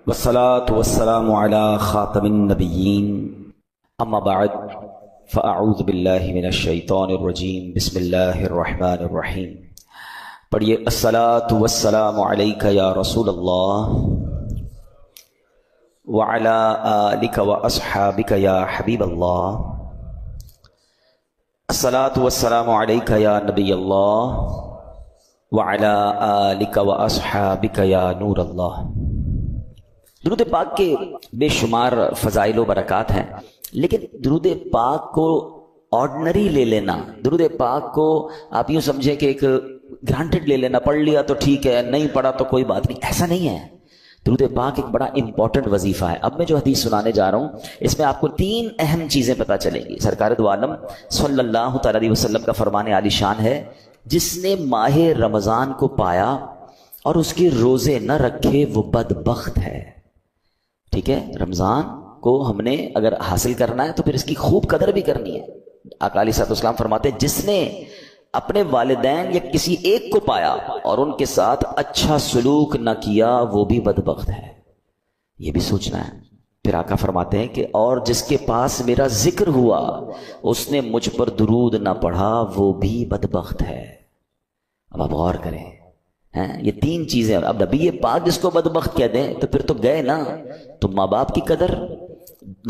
والصلاة والسلام على خاتم النبيين اما بعد فاعوذ باللہ من الشیطان الرجیم بسم اللہ الرحمن الرحیم۔ پڑھیے الصلاة والسلام علیک یا رسول اللہ وعلی آلک واصحابک یا حبیب اللہ، الصلاة والسلام علیک یا نبی اللہ وعلی آلک واصحابک یا نور اللہ۔ درود پاک کے بے شمار فضائل و برکات ہیں، لیکن درود پاک کو آرڈنری لے لینا، درود پاک کو آپ یوں سمجھیں کہ ایک گرانٹڈ لے لینا، پڑھ لیا تو ٹھیک ہے، نہیں پڑھا تو کوئی بات نہیں، ایسا نہیں ہے۔ درود پاک ایک بڑا امپورٹنٹ وظیفہ ہے۔ اب میں جو حدیث سنانے جا رہا ہوں اس میں آپ کو تین اہم چیزیں پتہ چلیں گی۔ سرکار دو عالم صلی اللہ تعالی علیہ وسلم کا فرمان عالی شان ہے، جس نے ماہ رمضان کو پایا اور اس کے روزے نہ رکھے وہ بدبخت ہے۔ ٹھیک ہے، رمضان کو ہم نے اگر حاصل کرنا ہے تو پھر اس کی خوب قدر بھی کرنی ہے۔ آقا علیہ الصلوۃ والسلام فرماتے ہیں، جس نے اپنے والدین یا کسی ایک کو پایا اور ان کے ساتھ اچھا سلوک نہ کیا وہ بھی بدبخت ہے۔ یہ بھی سوچنا ہے۔ پھر آقا فرماتے ہیں کہ اور جس کے پاس میرا ذکر ہوا اس نے مجھ پر درود نہ پڑھا وہ بھی بدبخت ہے۔ اب آپ غور کریں، یہ تین چیزیں۔ اب نبی پاک جس کو بدبخت کہہ دیں تو پھر تو گئے نا۔ تو ماں باپ کی قدر،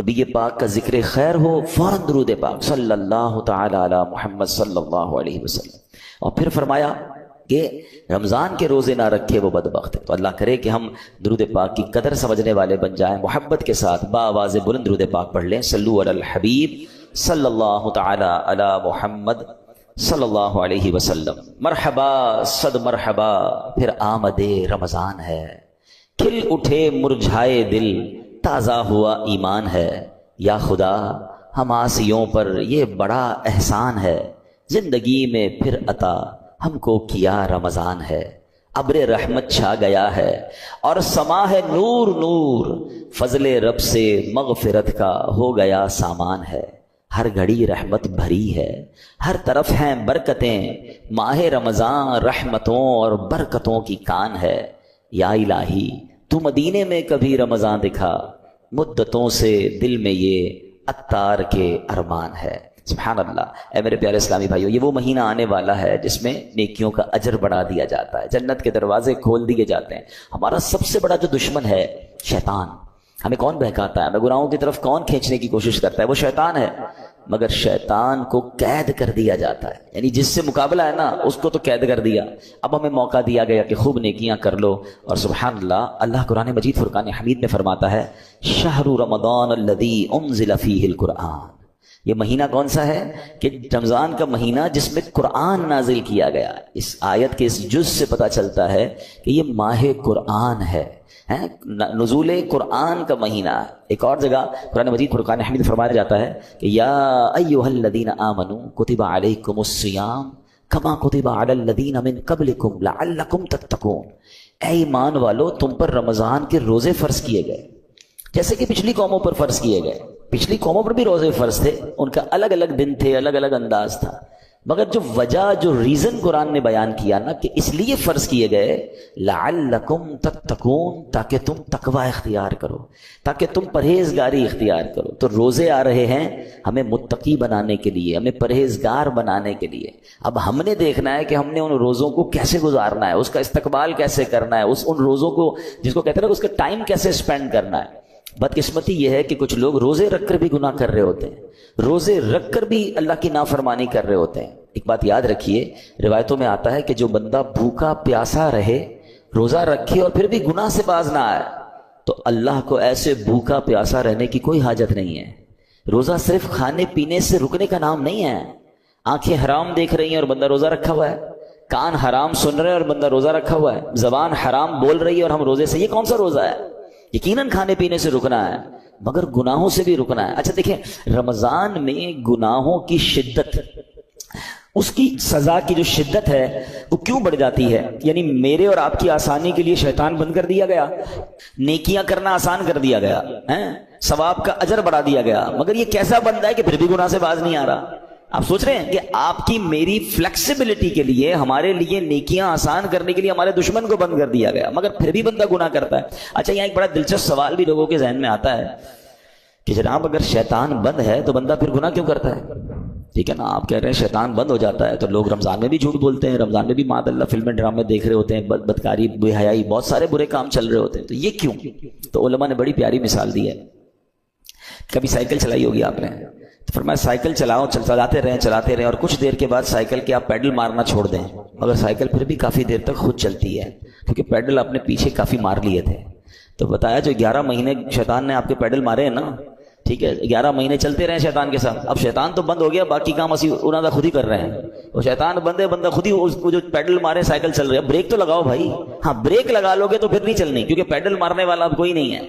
نبی پاک کا ذکر خیر ہو، فوراً درود پاک صلی اللہ تعالی علی محمد صلی اللہ علیہ وسلم۔ اور پھر فرمایا کہ رمضان کے روزے نہ رکھے وہ بدبخت ہے۔ تو اللہ کرے کہ ہم درود پاک کی قدر سمجھنے والے بن جائیں، محبت کے ساتھ بآواز بلند درود پاک پڑھ لیں۔ صلو علی الحبیب صلی اللہ تعالی علی محمد صلی اللہ علیہ وسلم۔ مرحبا صد مرحبا، پھر آمد رمضان ہے، کھل اٹھے مرجھائے دل، تازہ ہوا ایمان ہے۔ یا خدا ہم آسیوں پر یہ بڑا احسان ہے، زندگی میں پھر عطا ہم کو کیا رمضان ہے۔ ابر رحمت چھا گیا ہے اور سما ہے نور نور، فضل رب سے مغفرت کا ہو گیا سامان ہے۔ ہر گھڑی رحمت بھری ہے، ہر طرف ہیں برکتیں، ماہ رمضان رحمتوں اور برکتوں کی کان ہے۔ یا الہی تو مدینے میں کبھی رمضان دکھا، مدتوں سے دل میں یہ عطار کے ارمان ہے۔ سبحان اللہ۔ اے میرے پیارے اسلامی بھائیو، یہ وہ مہینہ آنے والا ہے جس میں نیکیوں کا اجر بڑھا دیا جاتا ہے، جنت کے دروازے کھول دیے جاتے ہیں۔ ہمارا سب سے بڑا جو دشمن ہے شیطان، ہمیں کون بہکاتا ہے، ہمیں گناہوں کی طرف کون کھینچنے کی کوشش کرتا ہے، وہ شیطان ہے۔ مگر شیطان کو قید کر دیا جاتا ہے، یعنی جس سے مقابلہ ہے نا اس کو تو قید کر دیا۔ اب ہمیں موقع دیا گیا کہ خوب نیکیاں کر لو۔ اور سبحان اللہ، اللہ قرآن مجید فرقان حمید میں فرماتا ہے، شہر رمضان الذی انزل فیہ القرآن۔ یہ مہینہ کون سا ہے؟ کہ رمضان کا مہینہ جس میں قرآن نازل کیا گیا۔ اس آیت کے اس جز سے پتہ چلتا ہے کہ یہ ماہ قرآن ہے، نزول قرآن کا مہینہ۔ ایک اور جگہ قرآن مجید فرقان حمید فرمایا جاتا ہے کہ یا ایھا الذین آمنوا کتب علیکم الصیام کما کتب علی الذین من قبلکم لعلکم تتقون۔ اے ایمان والو، تم پر رمضان کے روزے فرض کیے گئے جیسے کہ پچھلی قوموں پر فرض کیے گئے۔ پچھلی قوموں پر بھی روزے فرض تھے، ان کا الگ الگ دن تھے، الگ الگ انداز تھا، مگر جو وجہ، جو ریزن قرآن نے بیان کیا نا کہ اس لیے فرض کیے گئے، لعلکم تتقون، تاکہ تم تقوی اختیار کرو، تاکہ تم پرہیزگاری اختیار کرو۔ تو روزے آ رہے ہیں ہمیں متقی بنانے کے لیے، ہمیں پرہیزگار بنانے کے لیے۔ اب ہم نے دیکھنا ہے کہ ہم نے ان روزوں کو کیسے گزارنا ہے، اس کا استقبال کیسے کرنا ہے، ان روزوں کو جس کو کہتے ہیں نا اس کا ٹائم کیسے اسپینڈ کرنا ہے۔ بدقسمتی یہ ہے کہ کچھ لوگ روزے رکھ کر بھی گناہ کر رہے ہوتے ہیں، روزے رکھ کر بھی اللہ کی نافرمانی کر رہے ہوتے ہیں۔ ایک بات یاد رکھیے، روایتوں میں آتا ہے کہ جو بندہ بھوکا پیاسا رہے، روزہ رکھے اور پھر بھی گناہ سے باز نہ آئے، تو اللہ کو ایسے بھوکا پیاسا رہنے کی کوئی حاجت نہیں ہے۔ روزہ صرف کھانے پینے سے رکنے کا نام نہیں ہے۔ آنکھیں حرام دیکھ رہی ہیں اور بندہ روزہ رکھا ہوا ہے، کان حرام سن رہے ہیں اور بندہ روزہ رکھا ہوا ہے، زبان حرام بول رہی ہے اور ہم روزے سے، یہ کون سا روزہ ہے؟ یقیناً کھانے پینے سے رکنا ہے مگر گناہوں سے بھی رکنا ہے۔ اچھا دیکھیں، رمضان میں گناہوں کی شدت، اس کی سزا کی جو شدت ہے وہ کیوں بڑھ جاتی ہے؟ یعنی میرے اور آپ کی آسانی کے لیے شیطان بند کر دیا گیا، نیکیاں کرنا آسان کر دیا گیا، ثواب کا اجر بڑھا دیا گیا، مگر یہ کیسا بندہ ہے کہ پھر بھی گناہ سے باز نہیں آ رہا؟ آپ سوچ رہے ہیں کہ آپ کی میری فلیکسیبلٹی کے لیے، ہمارے لیے نیکیاں آسان کرنے کے لیے ہمارے دشمن کو بند کر دیا گیا، مگر پھر بھی بندہ گناہ کرتا ہے۔ اچھا، یہاں ایک بڑا دلچسپ سوال بھی لوگوں کے ذہن میں آتا ہے کہ جناب اگر شیطان بند ہے تو بندہ پھر گناہ کیوں کرتا ہے؟ ٹھیک ہے نا، آپ کہہ رہے ہیں شیطان بند ہو جاتا ہے تو لوگ رمضان میں بھی جھوٹ بولتے ہیں، رمضان میں بھی معاذ اللہ فلمیں ڈرامے دیکھ رہے ہوتے ہیں، بدکاری، بے حیائی، بہت سارے برے کام چل رہے ہوتے ہیں، تو یہ کیوں؟ تو علماء نے بڑی پیاری مثال دی ہے۔ کبھی سائیکل چلائی ہوگی آپ نے، تو فرمایا سائیکل چلاؤ، چلاتے رہیں اور کچھ دیر کے بعد سائیکل کے آپ پیڈل مارنا چھوڑ دیں، مگر سائیکل پھر بھی کافی دیر تک خود چلتی ہے، کیونکہ پیڈل آپ نے پیچھے کافی مار لیے تھے۔ تو بتایا جو 11 مہینے شیطان نے آپ کے پیڈل مارے ہیں نا، ٹھیک ہے، 11 مہینے چلتے رہے شیطان کے ساتھ، اب شیطان تو بند ہو گیا، باقی کام اسی انہوں نے خود ہی کر رہے ہیں، وہ شیطان بند ہے، بندہ خود ہی اس کو جو پیڈل مارے سائیکل چل رہی ہے، بریک تو لگاؤ بھائی، ہاں بریک لگا لو گے تو پھر نہیں چلنی، کیونکہ پیڈل مارنے والا اب کوئی نہیں ہے۔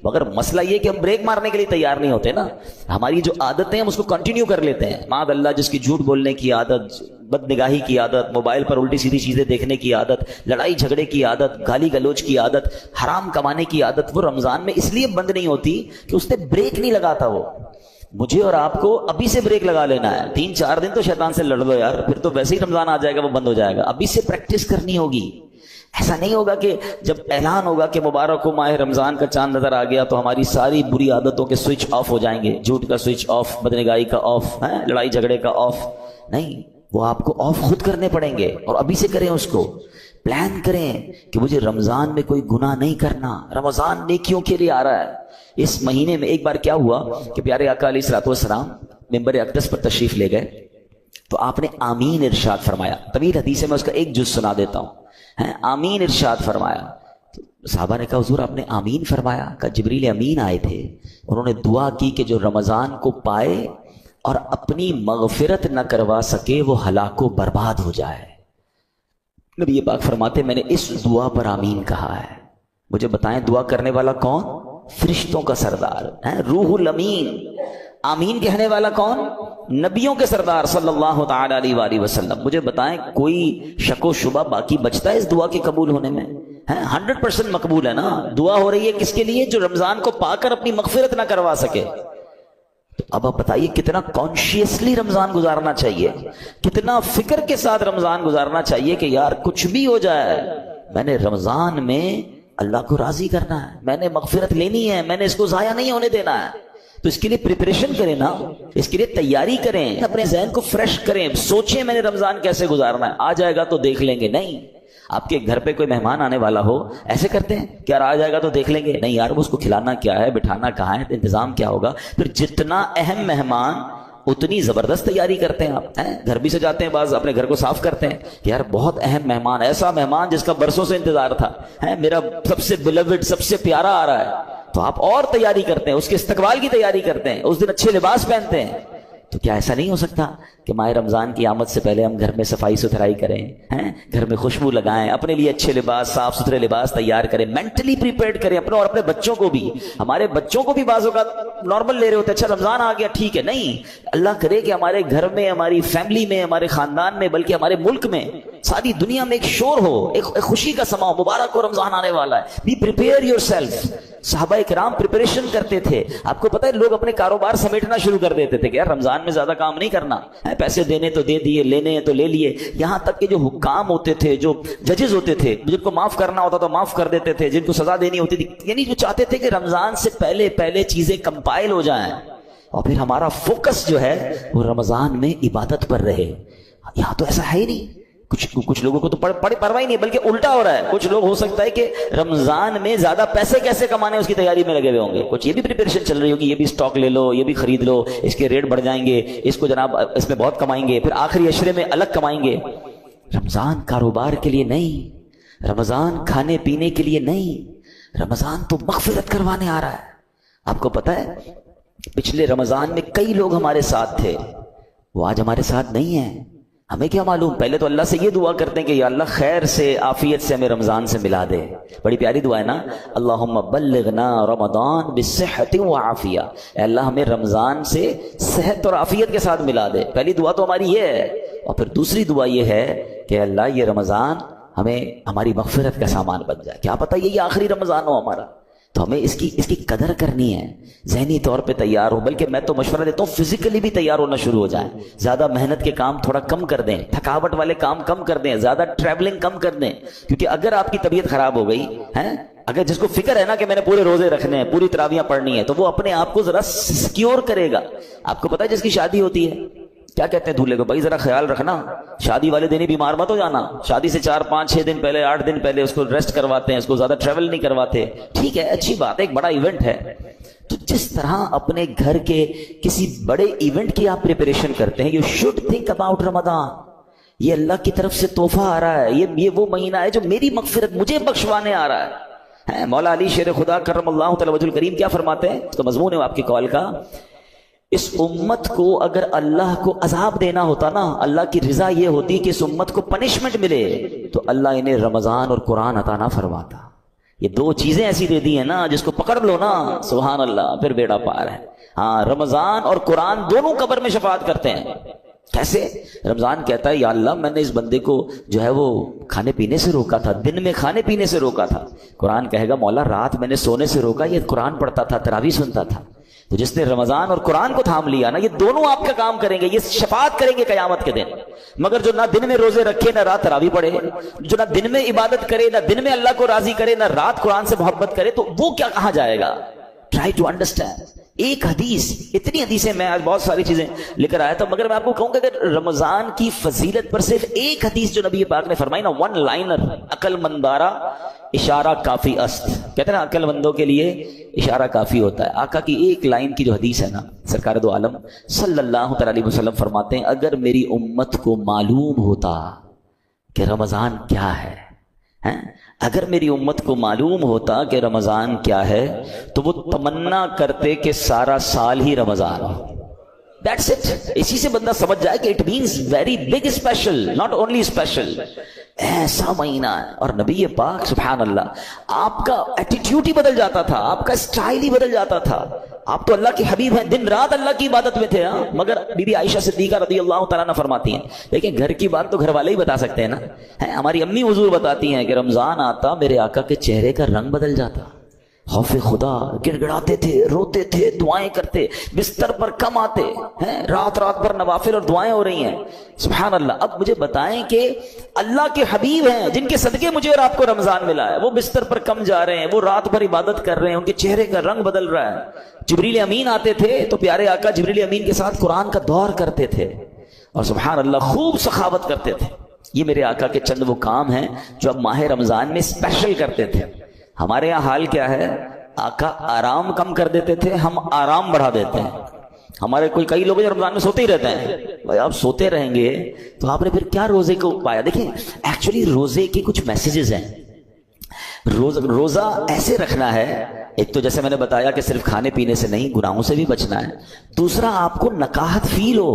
مگر مسئلہ یہ کہ ہم بریک مارنے کے لیے تیار نہیں ہوتے نا، ہماری جو عادتیں ہیں ہم اس کو کنٹینیو کر لیتے ہیں۔ معاذ اللہ جس کی جھوٹ بولنے کی عادت، بد نگاہی کی عادت، موبائل پر الٹی سیدھی چیزیں دیکھنے کی عادت، لڑائی جھگڑے کی عادت، گالی گلوچ کی عادت، حرام کمانے کی عادت، وہ رمضان میں اس لیے بند نہیں ہوتی کہ اس نے بریک نہیں لگاتا۔ وہ مجھے اور آپ کو ابھی سے بریک لگا لینا ہے، 3-4 دن تو شیطان سے لڑ لو یار، پھر تو ویسے ہی رمضان آ جائے گا، وہ بند ہو جائے گا، ابھی سے پریکٹس کرنی ہوگی۔ ایسا نہیں ہوگا کہ جب اعلان ہوگا کہ مبارک ہو ماہ رمضان کا چاند نظر آ گیا تو ہماری ساری بری عادتوں کے سوئچ آف ہو جائیں گے، جھوٹ کا سوئچ آف، بدنگاہی کا آف، لڑائی جھگڑے کا آف، نہیں، وہ آپ کو آف خود کرنے پڑیں گے، اور ابھی سے کریں، اس کو پلان کریں کہ مجھے رمضان میں کوئی گناہ نہیں کرنا، رمضان نیکیوں کے لیے آ رہا ہے۔ اس مہینے میں ایک بار کیا ہوا کہ پیارے آقا علیہ الصلوۃ والسلام ممبر اقدس پر تشریف لے گئے تو آپ نے آمین ارشاد فرمایا۔ طویل حدیث ہے، میں اس کا ایک جز سنا دیتا ہوں۔ آمین ارشاد فرمایا، صحابہ نے کہا حضور آپ نے آمین فرمایا؟ کہا جبریل امین آئے تھے، انہوں نے دعا کی کہ جو رمضان کو پائے اور اپنی مغفرت نہ کروا سکے وہ ہلاک و برباد ہو جائے۔ نبی یہ پاک فرماتے میں نے اس دعا پر آمین کہا ہے۔ مجھے بتائیں دعا کرنے والا کون؟ فرشتوں کا سردار روح الامین۔ آمین کہنے والا کون؟ نبیوں کے سردار صلی اللہ تعالی علیہ وآلہ وسلم۔ مجھے بتائیں کوئی شک و شبہ باقی بچتا ہے اس دعا کے قبول ہونے میں؟ 100% مقبول ہے نا۔ دعا ہو رہی ہے کس کے لیے؟ جو رمضان کو پا کر اپنی مغفرت نہ کروا سکے۔ تو اب آپ بتائیے کتنا کانشیسلی رمضان گزارنا چاہیے، کتنا فکر کے ساتھ رمضان گزارنا چاہیے کہ یار کچھ بھی ہو جائے میں نے رمضان میں اللہ کو راضی کرنا ہے، میں نے مغفرت لینی ہے، میں نے اس کو ضائع نہیں ہونے دینا ہے۔ تو اس کے لیے پریپریشن کریں نا، اس کے لیے تیاری کریں، اپنے ذہن کو فریش کریں، سوچیں میں نے رمضان کیسے گزارنا ہے، آ جائے گا تو دیکھ لیں گے۔ نہیں، آپ کے گھر پہ کوئی مہمان آنے والا ہو، ایسے کرتے ہیں کہ یار آ جائے گا تو دیکھ لیں گے؟ نہیں یار، وہ اس کو کھلانا کیا ہے، بٹھانا کہاں ہے، انتظام کیا ہوگا۔ پھر جتنا اہم مہمان اتنی زبردست تیاری کرتے ہیں آپ، گھر بھی سجاتے ہیں، بعض اپنے گھر کو صاف کرتے ہیں کہ یار بہت اہم مہمان، ایسا مہمان جس کا برسوں سے انتظار تھا، میرا سب سے بیلوڈ، سب سے پیارا آ رہا ہے، تو آپ اور تیاری کرتے ہیں، اس کے استقبال کی تیاری کرتے ہیں، اس دن اچھے لباس پہنتے ہیں۔ تو کیا ایسا نہیں ہو سکتا کہ ماہ رمضان کی آمد سے پہلے ہم گھر میں صفائی ستھرائی کریں، گھر میں خوشبو لگائیں، اپنے لیے اچھے لباس، صاف ستھرے لباس تیار کریں، مینٹلی پریپیئرڈ کریں اپنے اور اپنے بچوں کو بھی۔ ہمارے بچوں کو بھی بعض اوقات نارمل لے رہے ہوتے ہیں، اچھا رمضان آ گیا ٹھیک ہے، نہیں، اللہ کرے کہ ہمارے گھر میں، ہماری فیملی میں، ہمارے خاندان میں، بلکہ ہمارے ملک میں، ساری دنیا میں ایک شور ہو، ایک خوشی کا سما ہو، مبارک ہو رمضان آنے والا ہے۔ Be prepare yourself. صحابہ کرام پریپریشن کرتے تھے۔ آپ کو پتہ ہے لوگ اپنے کاروبار سمیٹنا شروع کر دیتے تھے کہ یار رمضان میں زیادہ کام نہیں کرنا، پیسے دینے تو دے دیے، لینے ہیں تو لے لیے۔ یہاں تک کہ جو حکام ہوتے تھے، جو ججز ہوتے تھے، جن کو معاف کرنا ہوتا تو معاف کر دیتے تھے، جن کو سزا دینی ہوتی تھی، یعنی جو چاہتے تھے کہ رمضان سے پہلے چیزیں کمپائل ہو جائیں اور پھر ہمارا فوکس جو ہے وہ رمضان میں عبادت پر رہے۔ یہاں تو ایسا ہے ہی نہیں۔ کچھ لوگوں کو تو پرواہ ہی نہیں، بلکہ الٹا ہو رہا ہے۔ کچھ لوگ ہو سکتا ہے کہ رمضان میں زیادہ پیسے کیسے کمانے اس کی تیاری میں لگے ہوئے ہوں گے، کچھ یہ بھی پریپریشن چل رہی ہوگی، یہ بھی سٹاک لے لو، یہ بھی خرید لو، اس کے ریٹ بڑھ جائیں گے، اس کو جناب اس میں بہت کمائیں گے، پھر آخری عشرے میں الگ کمائیں گے۔ رمضان کاروبار کے لیے نہیں، رمضان کھانے پینے کے لیے نہیں، رمضان تو مغفرت کروانے آ رہا ہے۔ آپ کو پتہ ہے پچھلے رمضان میں کئی لوگ ہمارے ساتھ تھے، وہ آج ہمارے ساتھ نہیں ہیں۔ ہمیں کیا معلوم؟ پہلے تو اللہ سے یہ دعا کرتے ہیں کہ یا اللہ خیر سے، عافیت سے ہمیں رمضان سے ملا دے۔ بڑی پیاری دعا ہے نا، اللہم بلغنا رمضان بالصحت وعافیہ، اے اللہ ہمیں رمضان سے صحت اور عافیت کے ساتھ ملا دے۔ پہلی دعا تو ہماری یہ ہے، اور پھر دوسری دعا یہ ہے کہ اللہ یہ رمضان ہمیں ہماری مغفرت کا سامان بن جائے۔ کیا پتہ یہ آخری رمضان ہو ہمارا، تو ہمیں اس کی قدر کرنی ہے، ذہنی طور پہ تیار ہو، بلکہ میں تو مشورہ دیتا ہوں فزیکلی بھی تیار ہونا شروع ہو جائیں، زیادہ محنت کے کام تھوڑا کم کر دیں، تھکاوٹ والے کام کم کر دیں، زیادہ ٹریولنگ کم کر دیں، کیونکہ اگر آپ کی طبیعت خراب ہو گئی ہے، اگر جس کو فکر ہے نا کہ میں نے پورے روزے رکھنے ہیں، پوری تراویحیں پڑھنی ہے، تو وہ اپنے آپ کو ذرا سیکیور کرے گا۔ آپ کو پتا ہے جس کی شادی ہوتی ہے کیا کہتے ہیں دولہے کو، بھائی ذرا خیال رکھنا، شادی والے دن ہی بیمار مت ہو جانا، شادی سے 4 5 6 دن پہلے 8 دن پہلے اس کو ریسٹ کرواتے ہیں، اس کو زیادہ ٹریول نہیں کرواتے، ٹھیک ہے اچھی بات ہے، ایک بڑا ایونٹ ہے۔ تو جس طرح اپنے گھر کے کسی بڑے ایونٹ کی آپ پریپریشن کرتے ہیں، یو شوڈ تھنک اباؤٹ رمضان، یہ اللہ کی طرف سے تحفہ آ رہا ہے، یہ وہ مہینہ ہے جو میری مغفرت مجھے بخشوانے آ رہا ہے۔ مولا علی شیر خدا کرم اللہ تعالی وجہ الکریم کیا فرماتے ہیں، اس کا مضمون ہے آپ کی کال کا، اس امت کو اگر اللہ کو عذاب دینا ہوتا نا، اللہ کی رضا یہ ہوتی کہ اس امت کو پنشمنٹ ملے، تو اللہ انہیں رمضان اور قرآن عطا نہ فرماتا۔ یہ 2 چیزیں ایسی دے دی ہیں نا، جس کو پکڑ لو نا سبحان اللہ پھر بیڑا پار ہے۔ ہاں رمضان اور قرآن دونوں قبر میں شفاعت کرتے ہیں۔ کیسے؟ رمضان کہتا ہے یا اللہ میں نے اس بندے کو جو ہے وہ کھانے پینے سے روکا تھا، دن میں کھانے پینے سے روکا تھا۔ قرآن کہے گا مولا رات میں نے سونے سے روکا، یہ قرآن پڑھتا تھا، تراویح سنتا تھا۔ تو جس نے رمضان اور قرآن کو تھام لیا نا، یہ دونوں آپ کا کام کریں گے، یہ شفاعت کریں گے قیامت کے دن۔ مگر جو نہ دن میں روزے رکھے نہ رات تراویح پڑھے، جو نہ دن میں عبادت کرے نہ دن میں اللہ کو راضی کرے نہ رات قرآن سے محبت کرے، تو وہ کیا کہاں جائے گا؟ Try to understand. ایک حدیث، اتنی حدیثیں میں آج بہت ساری چیزیں لے کر آیا تھا، مگر میں آپ کو کہوں کہ اگر رمضان کی فضیلت پر صرف ایک حدیث جو نبی پاک نے فرمائی نا، 1 لائنر، عقل مندارا اشارہ کافی است، کہتے ہیں نا عقل مندوں کے لیے اشارہ کافی ہوتا ہے۔ آقا کی ایک لائن کی جو حدیث ہے نا، سرکار دو عالم صلی اللہ تعالی علیہ وسلم فرماتے ہیں اگر میری امت کو معلوم ہوتا کہ رمضان کیا ہے، اگر میری امت کو معلوم ہوتا کہ رمضان کیا ہے، تو وہ تمنا کرتے کہ سارا سال ہی رمضان ہو۔ That's it۔ اسی سے بندہ سمجھ جائے کہ it means very big special, not only special، ایسا مہینہ ہے۔ اور نبی پاک سبحان اللہ آپ کا ایٹیٹیوڈ ہی بدل جاتا تھا، آپ کا اسٹائل ہی بدل جاتا تھا۔ آپ تو اللہ کے حبیب ہیں، دن رات اللہ کی عبادت میں تھے، مگر بی بی عائشہ صدیقہ رضی اللہ تعالیٰ عنہ فرماتی ہیں، دیکھیں گھر کی بات تو گھر والے ہی بتا سکتے ہیں نا۔ ہماری امی حضور بتاتی ہیں کہ رمضان آتا میرے آقا کے چہرے کا رنگ بدل جاتا، خوف خدا، گڑ گڑاتے تھے، روتے تھے، دعائیں کرتے، بستر پر کم آتے ہیں، رات رات بھر نوافل اور دعائیں ہو رہی ہیں۔ سبحان اللہ۔ اب مجھے بتائیں کہ اللہ کے حبیب ہیں جن کے صدقے مجھے اور آپ کو رمضان ملا ہے، وہ بستر پر کم جا رہے ہیں، وہ رات بھر عبادت کر رہے ہیں، ان کے چہرے کا رنگ بدل رہا ہے۔ جبریل امین آتے تھے تو پیارے آقا جبریل امین کے ساتھ قرآن کا دور کرتے تھے، اور سبحان اللہ خوب سخاوت کرتے تھے۔ یہ میرے آقا کے چند وہ کام ہیں جو اب ماہ رمضان میں اسپیشل کرتے تھے۔ ہمارے یہاں حال کیا ہے، آقا آرام کم کر دیتے تھے، ہم آرام بڑھا دیتے ہیں۔ ہمارے کئی لوگ رمضان میں سوتے ہی رہتے ہیں۔ بھائی آپ سوتے رہیں گے تو آپ نے پھر کیا روزے کو پایا؟ دیکھیں ایکچولی روزے کے کچھ میسیجز ہیں۔ روزہ ایسے رکھنا ہے، ایک تو جیسے میں نے بتایا کہ صرف کھانے پینے سے نہیں، گناہوں سے بھی بچنا ہے۔ دوسرا آپ کو نکاہت فیل ہو،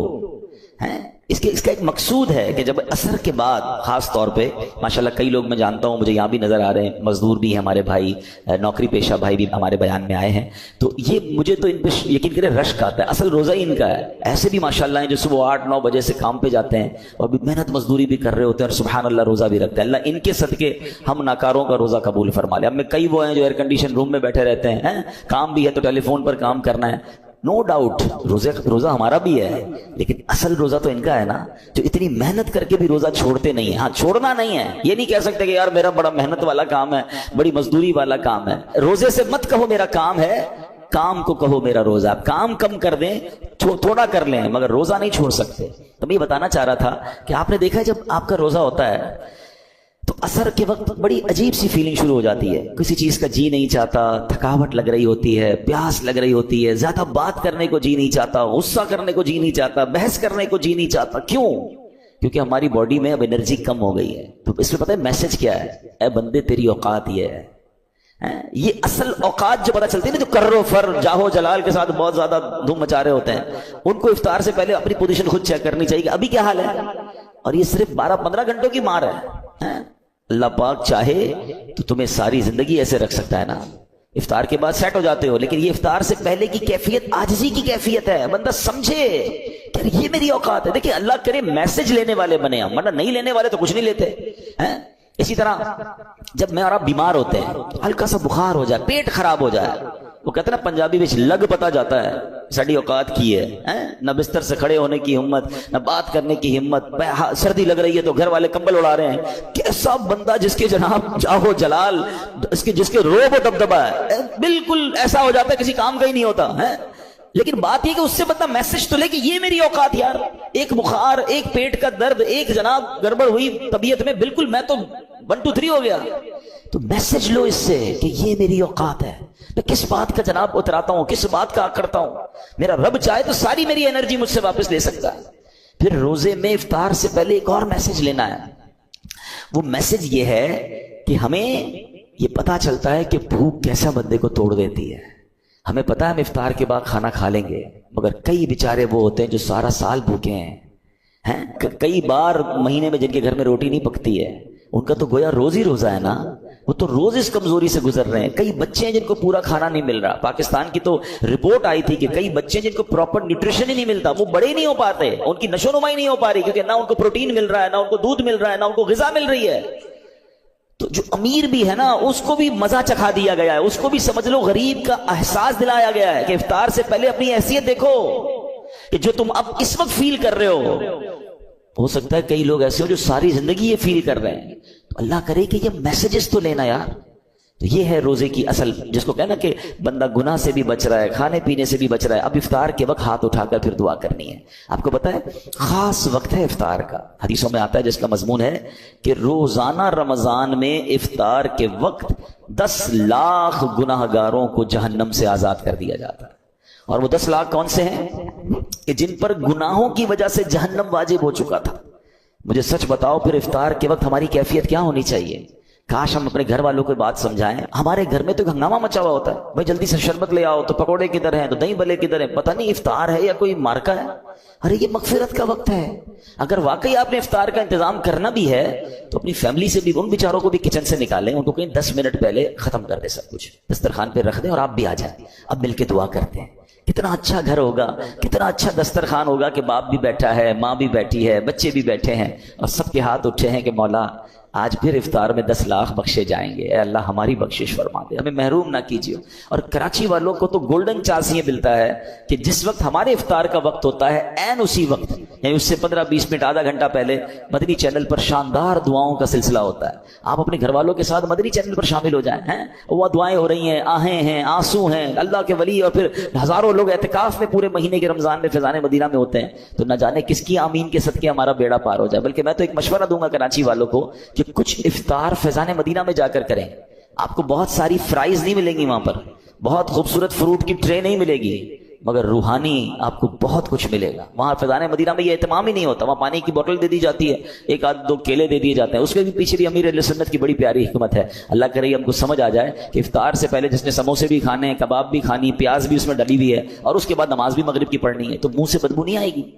اس کا ایک مقصود ہے کہ جب عصر کے بعد خاص طور پہ ماشاءاللہ کئی لوگ میں جانتا ہوں، مجھے یہاں بھی نظر آ رہے ہیں، مزدور بھی ہیں ہمارے بھائی، نوکری پیشہ بھائی بھی ہمارے بیان میں آئے ہیں، تو یہ مجھے تو ان پہ یقین کرے رشک آتا ہے۔ اصل روزہ ہی ان کا ہے۔ ایسے بھی ماشاءاللہ ہیں جو صبح 8 9 بجے سے کام پہ جاتے ہیں اور بھی محنت مزدوری بھی کر رہے ہوتے ہیں، اور سبحان اللہ روزہ بھی رکھتے ہیں۔ اللہ ان کے صدقے ہم ناکاروں کا روزہ قبول فرما لے۔ ہم میں کئی وہ ہیں جو ایئر کنڈیشن روم میں بیٹھے رہتے ہیں، کام بھی ہے تو ٹیلی فون پر کام کرنا ہے، نو ڈاؤٹ روزہ ہمارا بھی ہے، لیکن اصل روزہ تو ان کا ہے نا، جو اتنی محنت کر کے بھی روزہ چھوڑتے نہیں ہیں۔ ہاں چھوڑنا نہیں ہے، یہ نہیں کہہ سکتے کہ یار میرا بڑا محنت والا کام ہے، بڑی مزدوری والا کام ہے۔ روزے سے مت کہو میرا کام ہے، کام کو کہو میرا روزہ۔ کام کم کر دیں، تھوڑا کر لیں، مگر روزہ نہیں چھوڑ سکتے۔ تو میں یہ بتانا چاہ رہا تھا کہ آپ نے دیکھا ہے جب آپ کا روزہ ہوتا ہے تو عصر کے وقت بڑی عجیب سی فیلنگ شروع ہو جاتی ہے، کسی چیز کا جی نہیں چاہتا، تھکاوٹ لگ رہی ہوتی ہے، پیاس لگ رہی ہوتی ہے، زیادہ بات کرنے کو جی نہیں چاہتا، غصہ کرنے کو جی نہیں چاہتا، بحث کرنے کو جی نہیں چاہتا۔ کیوں؟ کیونکہ ہماری باڈی میں اب انرجی کم ہو گئی ہے۔ تو اس میں پتہ ہے میسج کیا ہے؟ اے بندے تیری اوقات یہ ہے۔ یہ اصل اوقات جو پتہ چلتی ہے نا، جو کرو فر جاہو جلال کے ساتھ بہت زیادہ دھوم مچا رہے ہوتے ہیں، ان کو افطار سے پہلے اپنی پوزیشن خود چیک کرنی چاہیے کہ ابھی کیا حال ہے۔ اور یہ صرف 12-15 گھنٹوں کی مار ہے۔ اللہ پاک چاہے تو تمہیں ساری زندگی ایسے رکھ سکتا ہے نا، افطار کے بعد سیٹ ہو جاتے ہو، لیکن یہ افطار سے پہلے کی کیفیت عاجزی کی کیفیت ہے۔ بندہ سمجھے کہ یہ میری اوقات ہے۔ دیکھیں اللہ کرے میسج لینے والے بنے ہم، ورنہ نہیں لینے والے تو کچھ نہیں لیتے ہیں۔ اسی طرح جب میں اور آپ بیمار ہوتے ہیں، ہلکا سا بخار ہو جائے، پیٹ خراب ہو جائے، وہ کہتے ہیں نا پنجابی میں لگ پتا جاتا ہے ساڑی اوقات کی ہے، نہ بستر سے کھڑے ہونے کی ہمت، نہ بات کرنے کی ہمت، سردی لگ رہی ہے تو گھر والے کمبل اڑا رہے ہیں۔ کیسا بندہ جس کے جناب جاہو جلال، جس کے روب و دبدبہ ہے، بالکل ایسا ہو جاتا ہے کسی کام کا ہی نہیں ہوتا ہے۔ لیکن بات یہ کہ اس سے بندہ میسج تو لے کہ یہ میری اوقات یار، ایک بخار، ایک پیٹ کا درد، ایک جناب گڑبڑ ہوئی طبیعت میں، بالکل میں تو 1 2 3 ہو گیا، تو میسج لو اس سے کہ یہ میری اوقات ہے، میں کس بات کا جناب اتراتا ہوں، کس بات کا کرتا ہوں، میرا رب چاہے تو ساری میری انرجی مجھ سے واپس لے سکتا ہے۔ پھر روزے میں افطار سے پہلے ایک اور میسج لینا ہے، وہ میسج یہ ہے کہ ہمیں یہ پتا چلتا ہے کہ بھوک کیسا بندے کو توڑ دیتی ہے۔ ہمیں پتا ہے ہم افطار کے بعد کھانا کھا لیں گے، مگر کئی بیچارے وہ ہوتے ہیں جو سارا سال بھوکے ہیں، کئی بار مہینے میں جن کے گھر میں روٹی نہیں پکتی ہے، ان کا تو گویا روز ہی روزہ ہے نا، وہ تو روز اس کمزوری سے گزر رہے ہیں۔ کئی بچے ہیں جن کو پورا کھانا نہیں مل رہا، پاکستان کی تو رپورٹ آئی تھی کہ کئی بچے جن کو پراپر نیوٹریشن ہی نہیں ملتا، وہ بڑے ہی نہیں ہو پاتے، ان کی نشو نمائی نہیں ہو پا رہی، کیونکہ نہ ان کو پروٹین مل رہا ہے، نہ ان کو دودھ مل رہا ہے، نہ ان کو غذا مل رہی ہے۔ تو جو امیر بھی ہے نا، اس کو بھی مزہ چکھا دیا گیا ہے، اس کو بھی سمجھ لو غریب کا احساس دلایا گیا ہے کہ افطار سے پہلے اپنی حیثیت دیکھو کہ جو تم اب اس وقت فیل کر رہے ہو سکتا ہے کئی لوگ ایسے ہو جو ساری زندگی یہ فیل کر رہے ہیں۔ تو اللہ کرے کہ یہ میسیجز تو لینا یار۔ تو یہ ہے روزے کی اصل، جس کو کہنا کہ بندہ گناہ سے بھی بچ رہا ہے، کھانے پینے سے بھی بچ رہا ہے۔ اب افطار کے وقت ہاتھ اٹھا کر پھر دعا کرنی ہے۔ آپ کو پتا ہے خاص وقت ہے افطار کا، حدیثوں میں آتا ہے جس کا مضمون ہے کہ روزانہ رمضان میں افطار کے وقت 10 لاکھ گناہ گاروں کو جہنم سے آزاد کر دیا جاتا ہے۔ اور وہ 10 لاکھ کون سے ہیں؟ کہ جن پر گناہوں کی وجہ سے جہنم واجب ہو چکا تھا۔ مجھے سچ بتاؤ پھر افطار کے وقت ہماری کیفیت کیا ہونی چاہیے؟ کاش ہم اپنے گھر والوں کو بات سمجھائیں۔ ہمارے گھر میں تو ہنگامہ مچا ہوا ہوتا ہے، بھائی جلدی سے شربت لے آؤ، تو پکوڑے کدھر ہیں، تو دہی بلے کدھر ہیں، پتہ نہیں افطار ہے یا کوئی مارکا ہے۔ ارے یہ مغفرت کا وقت ہے، اگر واقعی آپ نے افطار کا انتظام کرنا بھی ہے تو اپنی فیملی سے بھی، ان بیچاروں کو بھی کچن سے نکالیں، ان کو کہیں 10 منٹ پہلے ختم کر دیں، سب کچھ دسترخوان پہ رکھ دیں اور آپ بھی آ جائیں، اب مل کے دعا کرتے ہیں۔ کتنا اچھا گھر ہوگا، کتنا اچھا دسترخوان ہوگا کہ باپ بھی بیٹھا ہے، ماں بھی بیٹھی ہے، بچے بھی بیٹھے ہیں، اور سب کے ہاتھ اٹھے ہیں کہ مولا آج پھر افطار میں 10 لاکھ بخشے جائیں گے، اے اللہ ہماری بخشش فرما دے، ہمیں محروم نہ کیجیے۔ اور کراچی والوں کو تو گولڈن چانس یہ ملتا ہے کہ جس وقت ہمارے افطار کا وقت ہوتا ہے، عین اسی وقت، یعنی اس سے 15-20 منٹ آدھا گھنٹہ پہلے مدنی چینل پر شاندار دعاؤں کا سلسلہ ہوتا ہے۔ آپ اپنے گھر والوں کے ساتھ مدنی چینل پر شامل ہو جائیں، وہ دعائیں ہو رہی ہیں، آہیں ہیں، آنسو ہیں، اللہ کے ولی، اور پھر ہزاروں لوگ اعتکاف میں پورے مہینے کے رمضان میں فیضان مدینہ میں ہوتے ہیں، تو نہ جانے کس کی آمین کے صدقے ہمارا بیڑا پار ہو جائے۔ بلکہ میں تو ایک مشورہ دوں گا کراچی والوں کو کہ کچھ افطار فیضان مدینہ میں جا کر کریں۔ آپ کو بہت ساری فرائز نہیں ملیں گی وہاں پر، بہت خوبصورت فروٹ کی ٹرے نہیں ملے گی، مگر روحانی آپ کو بہت کچھ ملے گا۔ وہاں فیضان مدینہ میں یہ اہتمام ہی نہیں ہوتا، وہاں پانی کی بوتل دے دی جاتی ہے، 1-2 کیلے دے دیے جاتے ہیں، اس کے بھی پیچھے بھی امیر اہل سنت کی بڑی پیاری حکمت ہے۔ اللہ کرے ہم کو سمجھ آ جائے کہ افطار سے پہلے جس نے سموسے بھی کھانے ہیں، کباب بھی کھانی، پیاز بھی اس میں ڈلی ہوئی ہے، اور اس کے بعد نماز بھی مغرب کی پڑھنی ہے، تو منہ سے بدبو نہیں آئے گی۔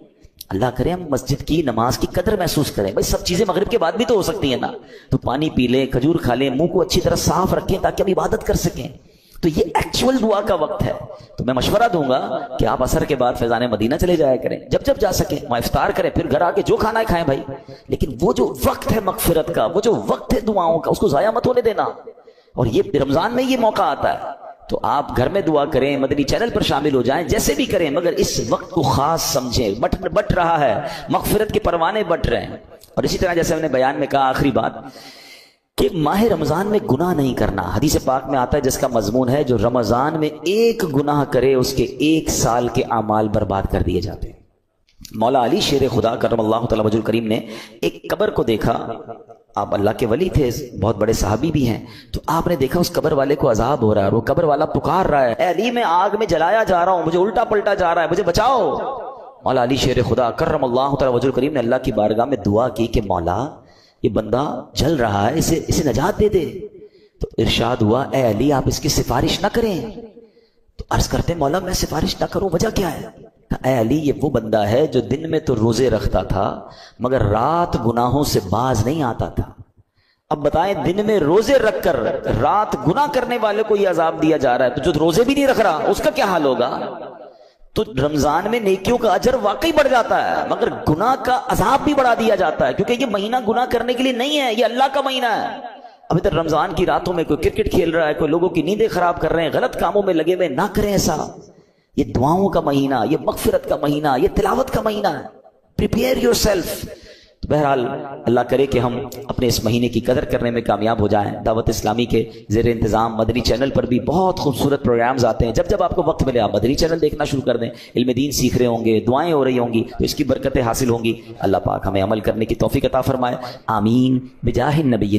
اللہ کرے ہم مسجد کی نماز کی قدر محسوس کریں۔ بھائی سب چیزیں مغرب کے بعد بھی تو ہو سکتی ہیں نا، تو پانی پی لیں، کھجور کھا لیں، منہ کو اچھی طرح صاف رکھیں تاکہ ہم عبادت کر سکیں۔ تو یہ ایکچول دعا کا وقت ہے۔ تو میں مشورہ دوں گا کہ آپ عصر کے بعد فیضان مدینہ چلے جایا کریں، جب جا سکیں وہاں افطار کریں، پھر گھر آ کے جو کھانا ہے کھائیں بھائی، لیکن وہ جو وقت ہے مغفرت کا، وہ جو وقت ہے دعاؤں کا، اس کو ضائع مت ہونے دینا۔ اور یہ رمضان میں یہ موقع آتا ہے، تو آپ گھر میں دعا کریں، مدنی چینل پر شامل ہو جائیں، جیسے بھی کریں، مگر اس وقت کو خاص سمجھیں۔ بٹ رہا ہے، مغفرت کے پروانے بٹ رہے ہیں۔ اور اسی طرح جیسے ہم نے بیان میں کہا، آخری بات کہ ماہ رمضان میں گناہ نہیں کرنا۔ حدیث پاک میں آتا ہے جس کا مضمون ہے جو رمضان میں ایک گناہ کرے اس کے 1 سال کے اعمال برباد کر دیے جاتے ہیں۔ مولا علی شیر خدا کرم اللہ تعالی وجہ الکریم نے ایک قبر کو دیکھا، آپ اللہ کے ولی تھے، بہت بڑے صحابی بھی ہیں، تو آپ نے دیکھا اس قبر والے کو عذاب ہو رہا ہے، وہ قبر والا پکار رہا ہے، اے علی میں آگ میں جلایا جا رہا ہوں، مجھے الٹا پلٹا جا رہا ہے، مجھے بچاؤ۔ مولا علی شیر خدا کرم اللہ تعالی وجہ الکریم نے اللہ کی بارگاہ میں دعا کی کہ مولا یہ بندہ جل رہا ہے، اسے نجات دے دے۔ تو ارشاد ہوا اے علی آپ اس کی سفارش نہ کریں۔ تو عرض کرتے مولا میں سفارش نہ کروں، وجہ کیا ہے؟ اے علی یہ وہ بندہ ہے جو دن میں تو روزے رکھتا تھا مگر رات گناہوں سے باز نہیں آتا تھا۔ اب بتائیں دن میں روزے رکھ کر رات گناہ کرنے والے کو یہ عذاب دیا جا رہا ہے، تو جو روزے بھی نہیں رکھ رہا اس کا کیا حال ہوگا؟ تو رمضان میں نیکیوں کا اجر واقعی بڑھ جاتا ہے، مگر گناہ کا عذاب بھی بڑھا دیا جاتا ہے، کیونکہ یہ مہینہ گناہ کرنے کے لیے نہیں ہے، یہ اللہ کا مہینہ ہے۔ اب ادھر رمضان کی راتوں میں کوئی کرکٹ کھیل رہا ہے، کوئی لوگوں کی نیندیں خراب کر رہے ہیں، غلط کاموں میں لگے ہوئے، نہ کریں ایسا۔ یہ دعاؤں کا مہینہ، یہ مغفرت کا مہینہ، یہ تلاوت کا مہینہ ہے۔ Prepare your self. بہرحال اللہ کرے کہ ہم اپنے اس مہینے کی قدر کرنے میں کامیاب ہو جائیں۔ دعوت اسلامی کے زیر انتظام مدنی چینل پر بھی بہت خوبصورت پروگرامز آتے ہیں، جب جب آپ کو وقت ملے آپ مدنی چینل دیکھنا شروع کر دیں۔ علم دین سیکھ رہے ہوں گے، دعائیں ہو رہی ہوں گی، تو اس کی برکتیں حاصل ہوں گی۔ اللہ پاک ہمیں عمل کرنے کی توفیق عطا فرمائے، آمین بجاہ النبی۔